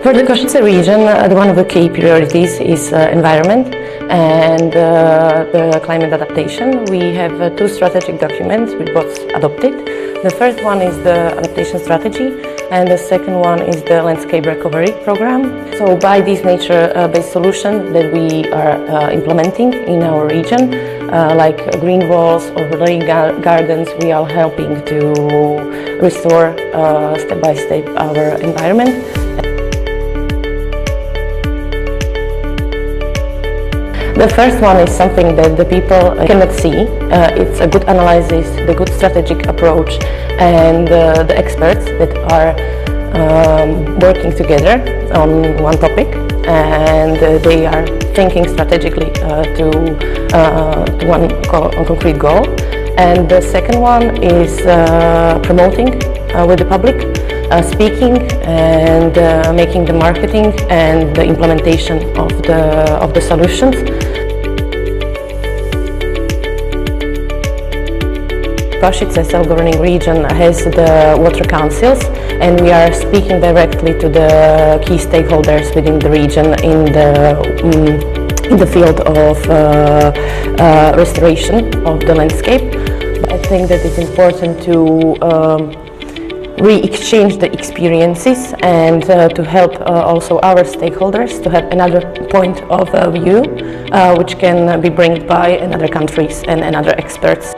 For the Košice region, one of the key priorities is environment and the climate adaptation. We have two strategic documents we both adopted. The first one is the adaptation strategy and the second one is the landscape recovery program. So by this nature-based solution that we are implementing in our region, like green walls or rain gardens, we are helping to restore step by step our environment. The first one is something that the people cannot see. It's a good analysis, the good strategic approach, and the experts that are working together on one topic, and they are thinking strategically to one concrete goal. And the second one is promoting with the public, speaking and making the marketing and the implementation of the solutions. Košice Self-Governing Region has the water councils, and we are speaking directly to the key stakeholders within the region in the field of restoration of the landscape. I think that it's important to re-exchange the experiences and to help also our stakeholders to have another point of view which can be brought by another countries and another experts.